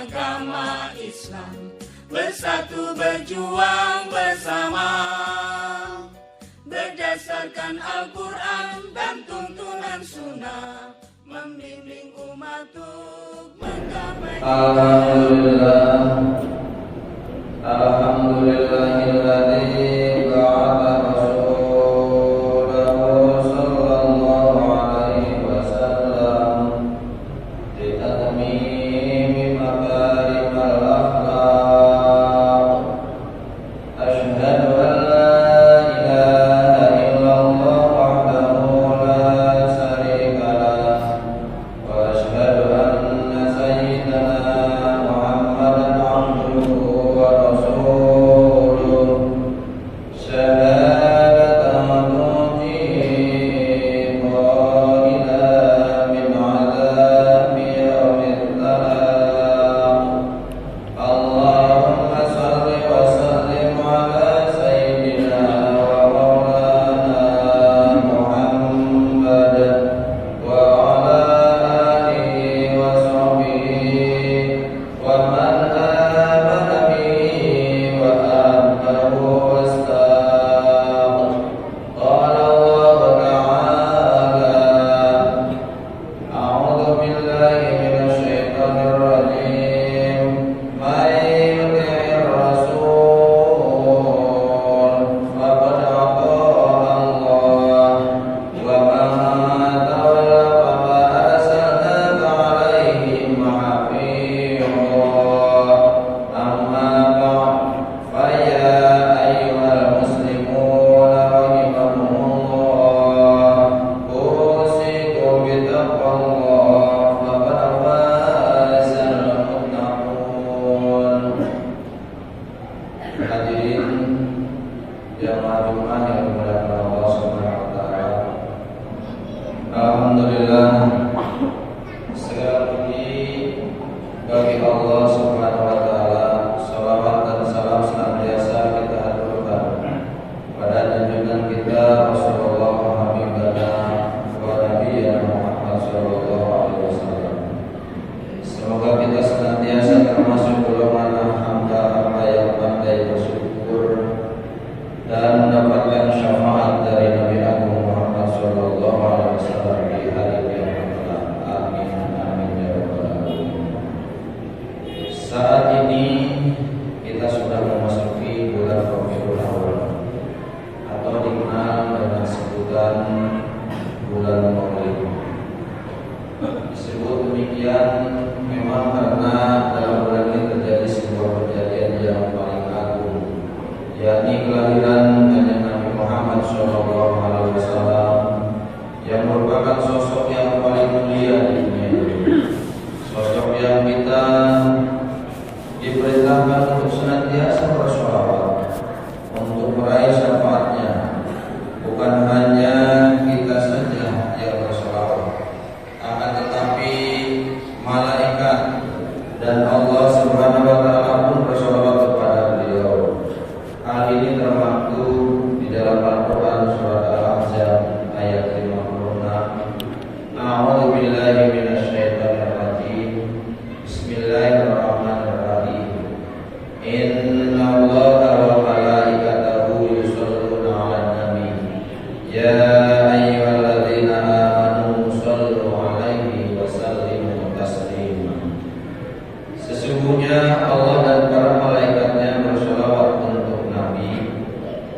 agama Islam, bersatu berjuang bersama, berdasarkan Al-Quran dan tuntunan sunnah, membimbing umat untuk menggapai. Alhamdulillahilladzi ba'atha rasulahu sallallahu alaihi wasallam litatmimi makarimal akhlaq. Asyhadu an la ilaha illallah wahdahu la syarika lah, wa asyhadu anna sayyidana Muhammadan abduhu wa rasuluh. Alhamdulillah, segala puji bagi Allah Subhanahu wa taala. Salawat dan salam senantiasa kita haturkan pada junjungan kita Rasulullah Habibana wa Nabiyyina Muhammad sallallahu alaihi wasallam. Semoga kita senantiasa termasuk golongan hamba-hamba yang pandai bersyukur dan mendapatkan syafaat dari Nabi Agung Muhammad sallallahu alaihi wasallam di hari kiamat kelak. Amin amin ya rabbal alamin. Saat ini kita sudah memasuki bulan Rabiul Awal atau dikenal dengan sebutan bulan Maulid. Disebut demikian memang karena dalam bulan ini terjadi sebuah kejadian yang paling agung, yakni kelahiran Nabi Muhammad SAW yang merupakan sosok yang paling mulia di dunia ini. Sosok yang kita diperintahkan untuk senantiasa bersolawat untuk meraih syafaatnya. Bukan hanya kita saja yang bersolawat, akan tetapi malaikat dan Allah Subhanahu wa taala pun bersolawat kepada beliau. Hal ini termaktub di dalam Al-Quran surat Al-Ahzab ayat 56. A'udzu billahi minasyaitonir rajim. Bismillahirrahmanirrahim. Inna Allaha wa malaikatahu yusholluna 'alan nabi. Ya ayyuhalladzina amanu shallu 'alaihi wa sallimu taslima. Sesungguhnya Allah dan para malaikatnya bersolawat untuk Nabi.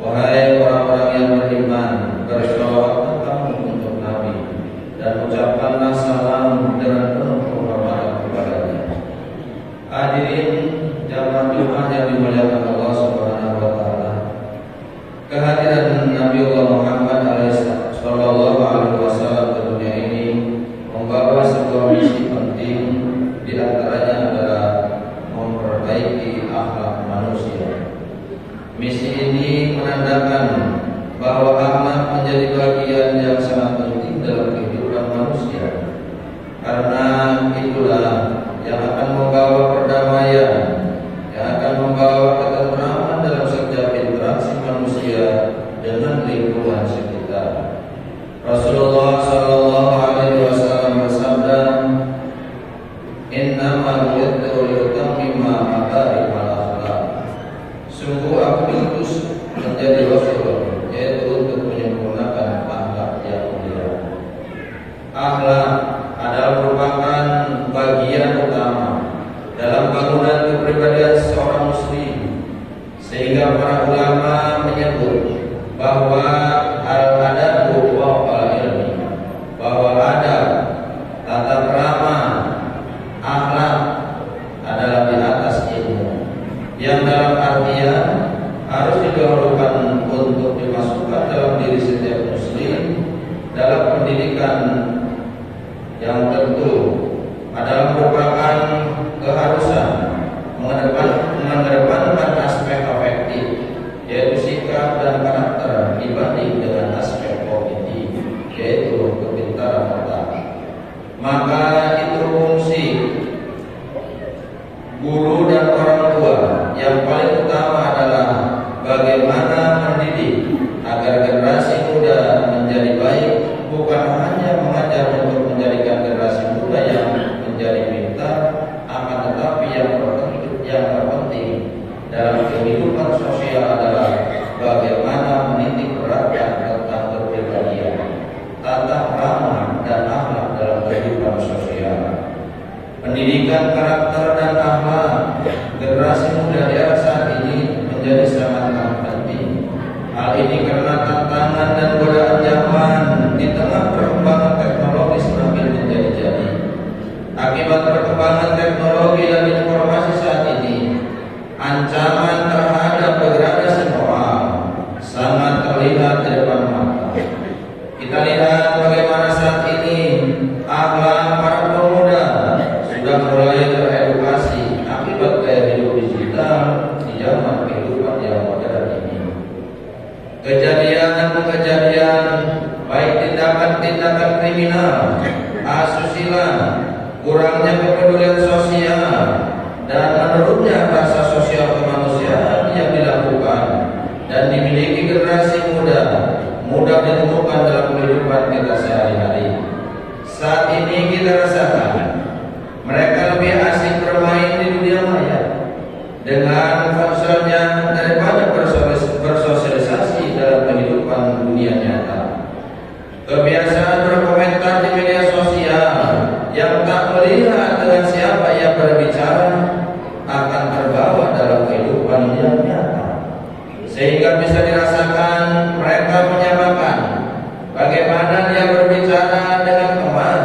Wahai orang-orang yang beriman, bersolawatlah kamu untuk Nabi dan ucapkanlah salam dengan penuh penghormatan kepadanya. Hadirin jamaah Jumat yang dimuliakan Allah Subhanahu wa taala. Kehadiran Nabi Allah Muhammad sallallahu alaihi wasallam ke dunia ini membawa sebuah misi penting, di antaranya adalah memperbaiki akhlak manusia. Misi ini menandakan bahwa akhlak menjadi bagian yang sangat penting dalam kehidupan manusia. Karena itulah yang akan membawa perdamaian, yang akan membawa ketentraman dalam setiap interaksi manusia dengan lingkungan sekitar. Rasulullah sallallahu alaihi wasallam bersabda, "Innamal bu'ithu utama dalam bangunan kepribadian seorang muslim, sehingga para ulama menyebut bahwa al-adabu fawqal ilmi, bahwa adab, tata krama, akhlak adalah di atas ilmu, yang dalam artian harus didahulukan untuk dimasukkan dalam diri setiap muslim dalam pendidikan yang tentu adalah merupakan keharusan mengedepankan aspek afektif, yaitu sikap dan karakter, dibanding dengan aspek kognitif, yaitu kepintaran otak. Maka itu fungsi guru dan orang tua yang paling utama adalah bagaimana mendidik agar generasi muda menjadi baik, bukan hanya mengajar untuk menjadikan generasi muda yang menjadi pintar, akan tetapi yang terpenting dalam kehidupan sosial adalah bagaimana menitik beratkan tentang kepribadian, tata krama dan akhlak dalam kehidupan sosial. Pendidikan karakter dan akhlak generasi muda di era saat ini menjadi sangat penting. Hal ini karena tantangan dan godaan zaman di tengah perkembangan teknologi semakin menjadi-jadi. Akibat perkembangan teknologi dan informasi saat ini, ancaman terhadap degradasi moral sangat terlihat di depan mata. Kita lihat bagaimana saat ini akhlak para pemuda sudah mulai teredukasi akibat gaya hidup digital di zaman kehidupan yang modern ini. Kejadian-kejadian baik tindakan-tindakan kriminal, asusila, kurangnya kepedulian sosial, dan menurunnya rasa sosial kemanusiaan yang dilakukan dan dimiliki generasi muda mudah ditemukan dalam kehidupan kita sehari-hari. Saat ini kita rasakan mereka lebih asik bermain di dunia maya dengan ponselnya daripada bersosialisasi dalam kehidupan dunia nyata. Kebiasaan berkomentar di media sosial yang tak melihat dengan siapa ia berbicara akan terbawa dalam kehidupan yang nyata, sehingga bisa dirasakan mereka menyamakan bagaimana dia berbicara dengan teman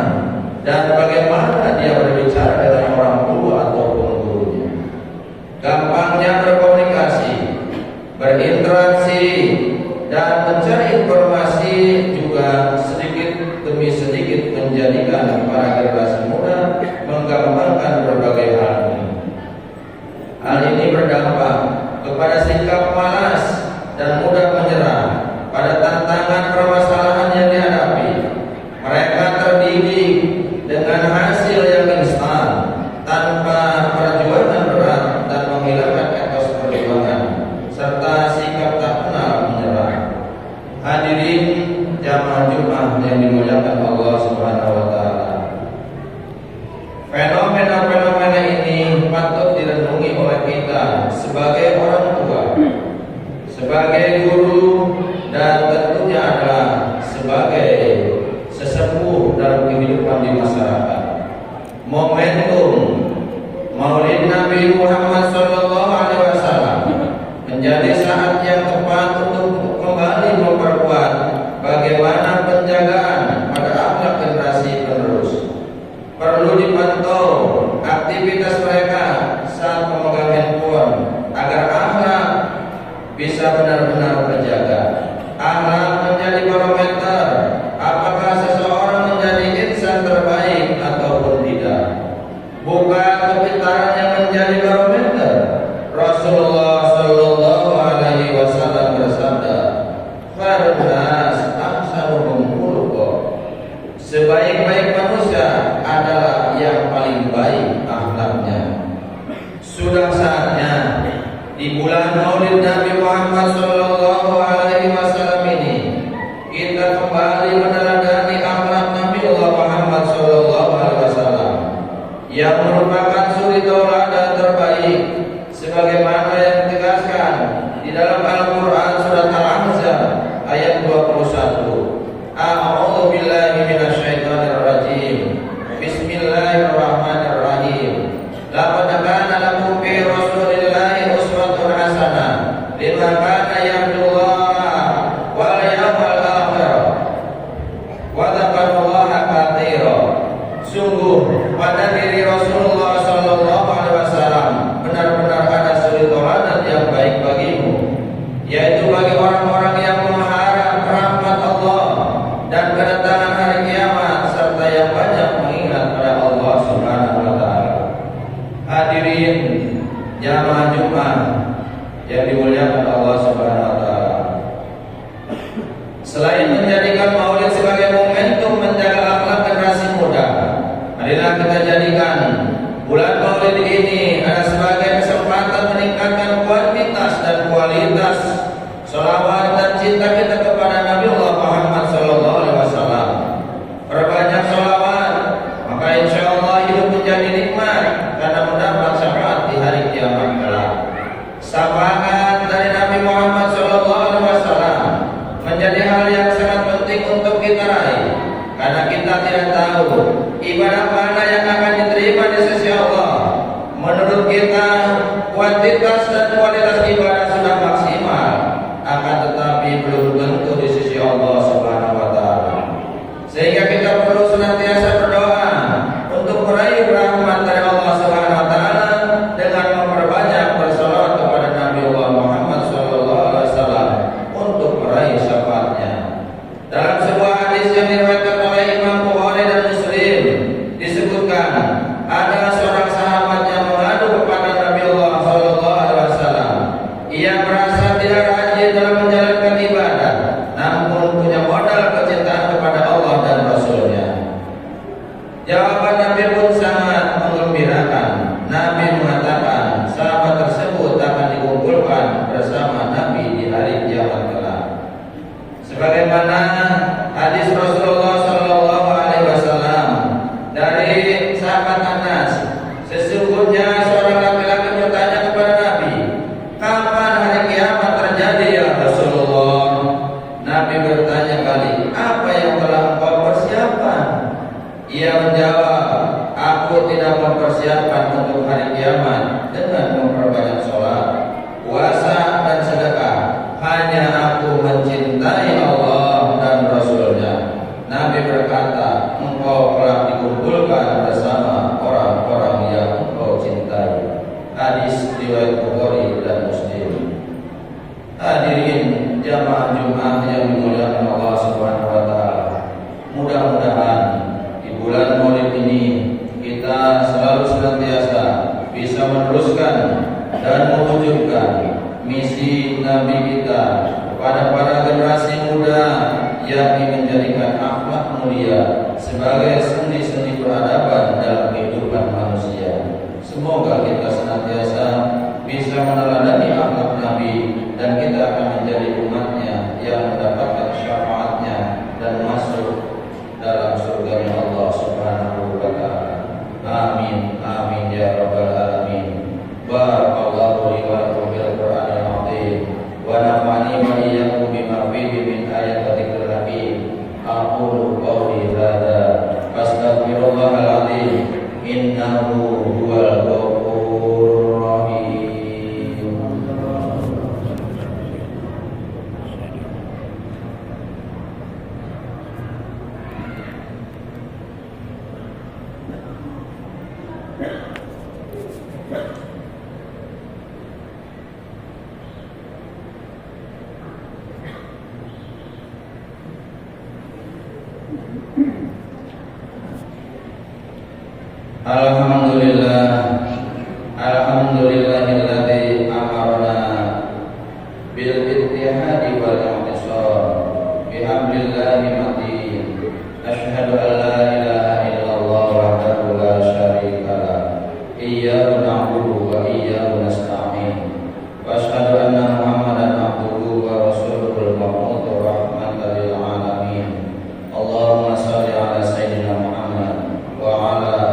dan bagaimana dia berbicara dengan orang tua ataupun gurunya. Gampangnya berkomunikasi, berinteraksi, dan mencari informasi juga sedikit demi sedikit menjadikan para generasi muda menggampangkan berbagai hal ini. Hal ini berdampak kepada sikap malas dan mudah menyerah pada tantangan permasalahan yang dihadapi. Mereka terdidik dengan hasil yang instan tanpa perjuangan berat dan menghilangkan etos perjuangan serta sikap tak kenal menyerah. Hadirin jamaah Jumat yang dimuliakan Allah Subhanahu wa taala. Fenomena-fenomena ini patut direnungi oleh kita sebagai orang tua, sebagai guru, dan tentunya adalah sebagai sesepuh dalam kehidupan di masyarakat. Momentum Maulid Nabi Muhammad SAW menjadi saat yang tepat untuk kembali memperkuat bagaimana penjagaan pada akhlak generasi penerus. Perlu dipantau aktivitas mereka saat memegang handphone agar akhlak bisa benar-benar terjaga. Akhlak menjadi barometer apakah seseorang menjadi insan terbaik ataupun tidak. Bukan kepintaran yang menjadi barometer. Rasulullah Shallallahu Alaihi Wasallam bersabda, "Khairun nas ahsanuhum khuluqa." Sebaik-baik manusia adalah yang paling baik akhlaknya. Sudah saatnya di bulan Maulid Nabi Muhammad Shallallahu Alaihi Wasallam ini kita kembali meneladani akhlak Nabi Muhammad Shallallahu Alaihi Wasallam yang merupakan suri tauladan terbaik, sebagaimana yang ditegaskan di dalam Al-Quran surat Al-Ahzab ayat 21. A'udzu billahi minasyaitonir rajim. Bismillahirrahmanirrahim. laqad kana lakum fi Rasulillahi uswatun hasanah liman kana yarjullaha wal yawmal akhir wa dzakarallaha katsira. Sungguh pada diri Rasulullah sallallahu alaihi wasallam benar-benar ada suri tauladan yang baik bagimu, yaitu bagi orang-orang yang mengharap rahmat Allah dan kedatangan hari kiamat serta yang banyak mengingat pada Allah Subhanahu wa taala. Hadirin jamaah Jumat yang dimuliakan Allah Subhanahu wa taala. Selain menjadikan Maulid sebagai momentum menjaga akhlak generasi muda, marilah kita jadikan bulan Maulid ini adalah sebagai kesempatan meningkatkan kuantitas dan kualitas sholawat dan cinta kita kepada Nabiullah Muhammad sallallahu alaihi wasallam. Perbanyak sholawat, maka insya Allah hidup menjadi nikmat karena mendapat syafaat di hari kiamat kelak. Syafaat dari Nabi Muhammad sallallahu alaihi wasallam menjadi hal yang sangat penting untuk kita raih, karena kita tidak tahu ibadah mana yang akan diterima di sisi Allah. Menurut kita, kuantitas dan kualitas ibadah sudah maksimal, akan tetapi belum tentu di sisi Allah Subhanahu wa taala. Sehingga kita perlu senantiasa berdoa untuk meraih rahmat dari Allah Subhanahu wa taala dengan memperbanyak bersalawat kepada Nabi Allah Muhammad sallallahu alaihi wasallam untuk meraih syafaatnya. Dalam sebuah hadis yang diriwayatkan oleh Imam Bukhari dan Muslim disebutkan ada seorang sahabat yang mengadu kepada Nabi Allah sallallahu alaihi wasallam. Ia merasa tidak rajin dalam menjalankan ibadah, namun punya modal kecintaan kepada Allah dan Rasulnya. Jawaban Nabi pun sangat menggembirakan. Nabi mengatakan sahabat tersebut akan dikumpulkan bersama Nabi di hari kiamat kelak. Sebagaimana hadis Rasulullah sallallahu alaihi wasallam dari sahabat Anas, sesungguhnya seorang laki-laki bertanya kepada Nabi, kapan hari kiamat terjadi ya Rasulullah? Nabi bertanya kali, apa yang telah engkau persiapkan? Ia menjawab, aku tidak mempersiapkan untuk hari kiamat dengan memperbanyak sholat, puasa dan sedekah. Hanya aku mencintai Allah dan Rasulnya. Nabi berkata, engkau telah dikumpulkan bersama orang-orang yang engkau cintai. Hadis riwayat Bukhari dan Muslim. Hadirin jamaah Jumat yang dimuliakan Allah Subhanahu wa taala. Mudah-mudahan di bulan Maulid ini kita selalu senantiasa bisa meneruskan dan mewujudkan misi Nabi kita kepada para generasi muda, yakni menjadikan akhlak mulia sebagai sendi-sendi peradaban dalam kehidupan manusia. Semoga kita senantiasa bisa meneladani akhlak Nabi dan kita akan menjadi umatnya yang mendapatkan syafaatnya dan masuk dalam surga Allah Subhanahu wa taala. Amin amin ya rabbal alamin. Barakallahu li wa lakum bil Qur'anil azim wa nafa'ani wa iyyakum bima fihi min ayatil hakim. Aqulu qawli hadza fastaghfirullahal azim innahu huwal ghafurur rahim. Alhamdulillah, alhamdulillahilladzi amarna bil ittihadi wal i'tisam bihamdillahi matin. Asyhadu an la ilaha illallah wahdahu la syarika lah. Iyyahu na'budu wa iyyahu nasta'in. Wa asyhadu anna Muhammadan abduhu wa rasuluhul mab'uts rahmatan lil alamin. Allahumma shalli ala sayyidina Muhammad wa ala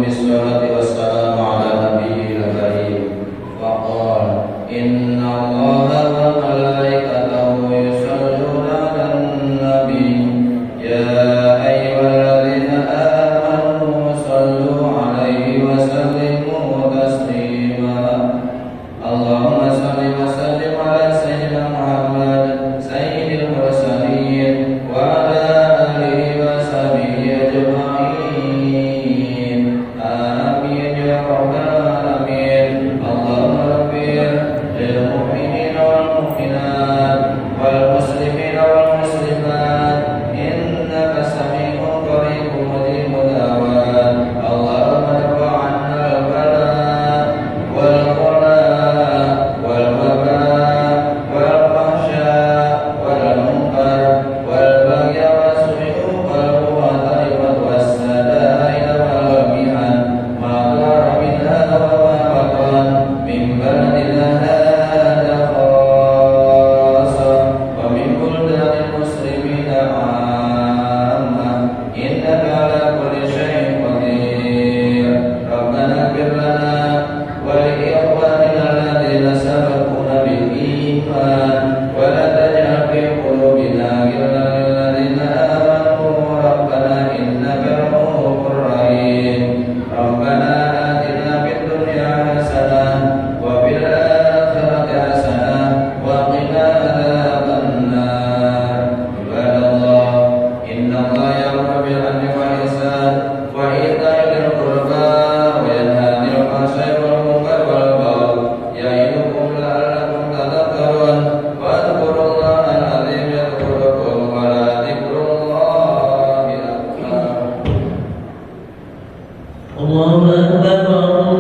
Bismillahirrahmanirrahim. Inna Allaha wa malaikatahu yusholluna 'alan nabi. Ya ayyuhalladzina amanu shallu 'alaihi wa sallimu taslima. Allahumma shalli wa sallim ala sayyidina Muhammad sayyidil mursalin wa ala alihi wa sahbihi ajma'in. Amin ya rabbal alamin. Allahumma rabbir lil mu'minina wal mu'minat wal muslimina wal muslimat innaka sami'un qaribun mujibud da'wat. Allahumma irfa' 'anna al-bala wal qala wal waba wal fahsya wal munkar wal baghy was su'u wal quwwata was sadaa'il wal mihan ma dhara minha wa ma batan min baladina hada khassa wa min buldanil muslimina 'amma innaka ala kulli syai'in qadir. Rabbana ighfir lana wa li ikhwanina alladhina sabaquna bil iman wa la taj'al fi qulubina ghillan lil ladzina amanu rabbana innaka ra'ufur rahim. Rabbana atina fid dunya hasanah wa fil akhirati hasanah wa qina adzabannar. Ibadallah, innallaha ya'muru bil 'adli wal ihsan wa ita'i dzil qurba wa yanha 'anil fahsya'i wal munkari wal baghi ya'idukum la'allakum tadhakkarun. Wadhkurullaha al-'azim yadhkurukum wa la dzikrullahi akbar. Allahu Akbar.